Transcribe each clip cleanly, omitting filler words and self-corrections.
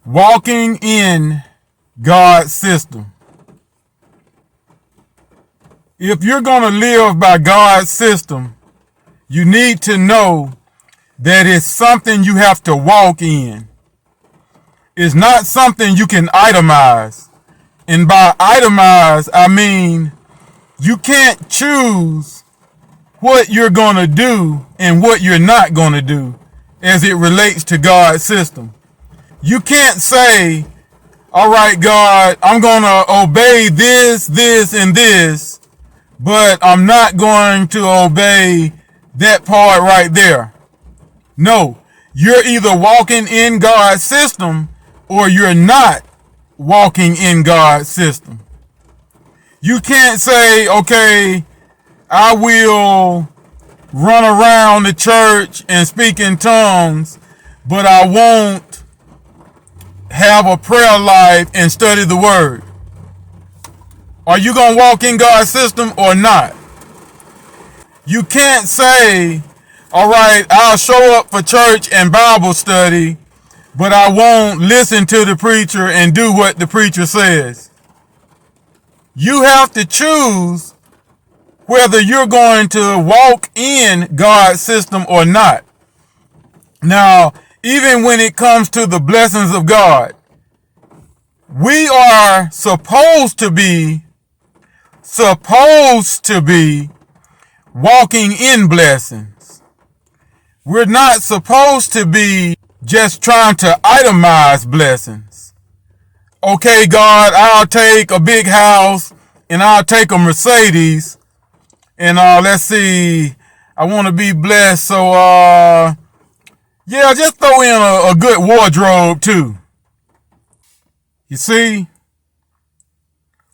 Walking in God's system. If you're going to live by God's system, you need to know that it's something you have to walk in. It's not something you can itemize. And by itemize, I mean you can't choose what you're going to do and what you're not going to do as it relates to God's system. You can't say, all right, God, I'm going to obey this, this, and this, but I'm not going to obey that part right there. No, you're either walking in God's system or you're not walking in God's system. You can't say, okay, I will run around the church and speak in tongues, but I won't have a prayer life and study the word. Are you going to walk in God's system or not? You can't say, all right, I'll show up for church and Bible study, but I won't listen to the preacher and do what the preacher says. You have to choose whether you're going to walk in God's system or not. Now, even when it comes to the blessings of God, we are supposed to be walking in blessings. We're not supposed to be just trying to itemize blessings. Okay, God, I'll take a big house and I'll take a Mercedes and let's see, I want to be blessed, so yeah, just throw in a good wardrobe too. You see,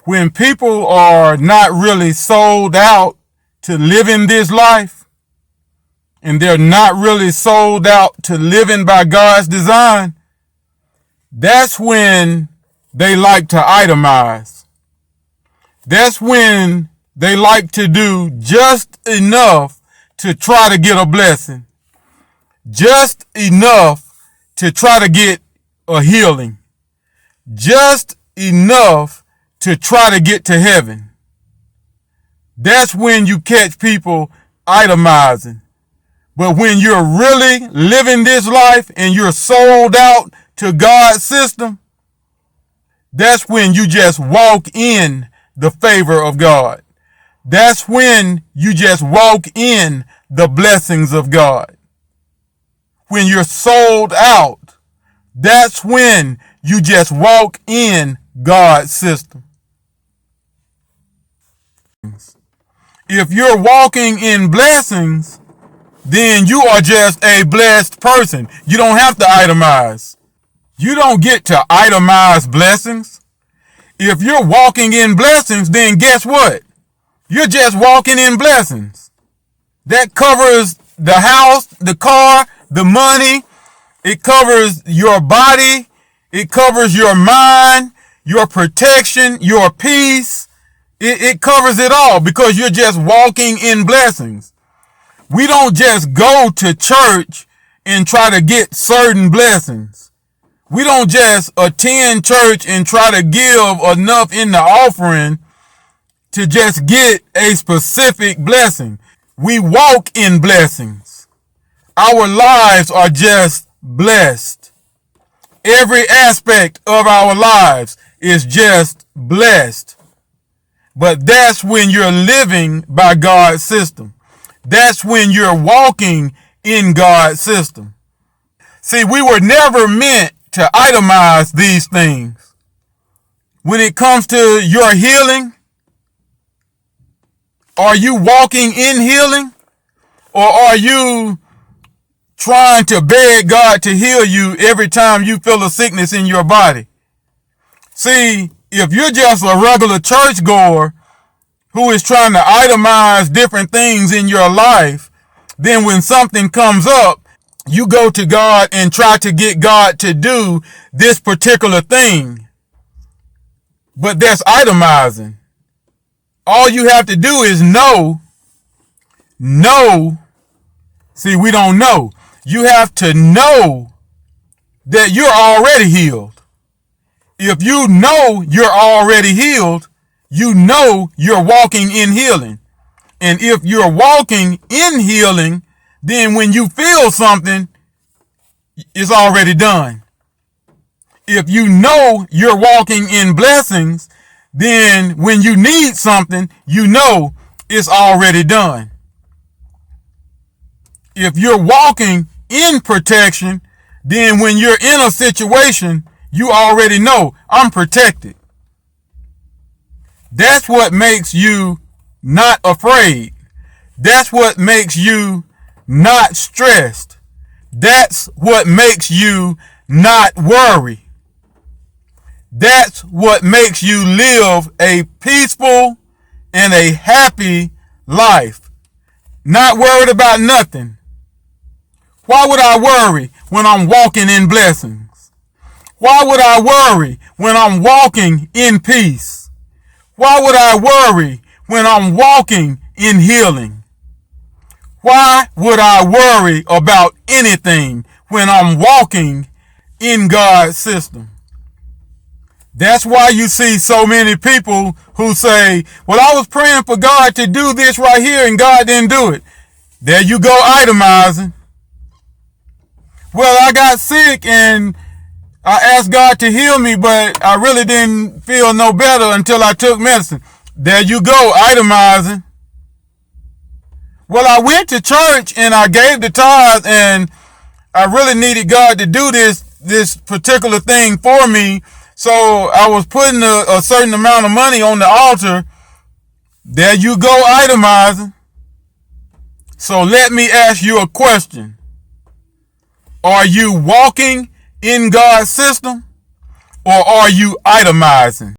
when people are not really sold out to living this life, and they're not really sold out to living by God's design, that's when they like to itemize. That's when they like to do just enough to try to get a blessing. Just enough to try to get a healing. Just enough to try to get to heaven. That's when you catch people itemizing. But when you're really living this life and you're sold out to God's system, that's when you just walk in the favor of God. That's when you just walk in the blessings of God. When you're sold out, that's when you just walk in God's system. If you're walking in blessings, then you are just a blessed person. You don't have to itemize. You don't get to itemize blessings. If you're walking in blessings, then guess what? You're just walking in blessings. That covers the house, the car, the money. It covers your body. It covers your mind, your protection, your peace. It covers it all because you're just walking in blessings. We don't just go to church and try to get certain blessings. We don't just attend church and try to give enough in the offering to just get a specific blessing. We walk in blessings. Our lives are just blessed. Every aspect of our lives is just blessed. But that's when you're living by God's system. That's when you're walking in God's system. See, we were never meant to itemize these things. When it comes to your healing, are you walking in healing? Or are you trying to beg God to heal you every time you feel a sickness in your body? See, if you're just a regular churchgoer who is trying to itemize different things in your life, then when something comes up, you go to God and try to get God to do this particular thing. But that's itemizing. All you have to do is know. See, we don't know. You have to know that you're already healed. If you know you're already healed, you know you're walking in healing. And if you're walking in healing, then when you feel something, it's already done. If you know you're walking in blessings, then when you need something, you know it's already done. If you're walking in protection, then when you're in a situation, you already know I'm protected. That's what makes you not afraid. That's what makes you not stressed. That's what makes you not worry. That's what makes you live a peaceful and a happy life. Not worried about nothing. Why would I worry when I'm walking in blessings? Why would I worry when I'm walking in peace? Why would I worry when I'm walking in healing? Why would I worry about anything when I'm walking in God's system? That's why you see so many people who say, well, I was praying for God to do this right here and God didn't do it. There you go, itemizing. Well, I got sick and I asked God to heal me, but I really didn't feel no better until I took medicine. There you go, itemizing. Well, I went to church and I gave the tithe and I really needed God to do this particular thing for me. So I was putting a certain amount of money on the altar. There you go, itemizing. So let me ask you a question. Are you walking in God's system or are you itemizing?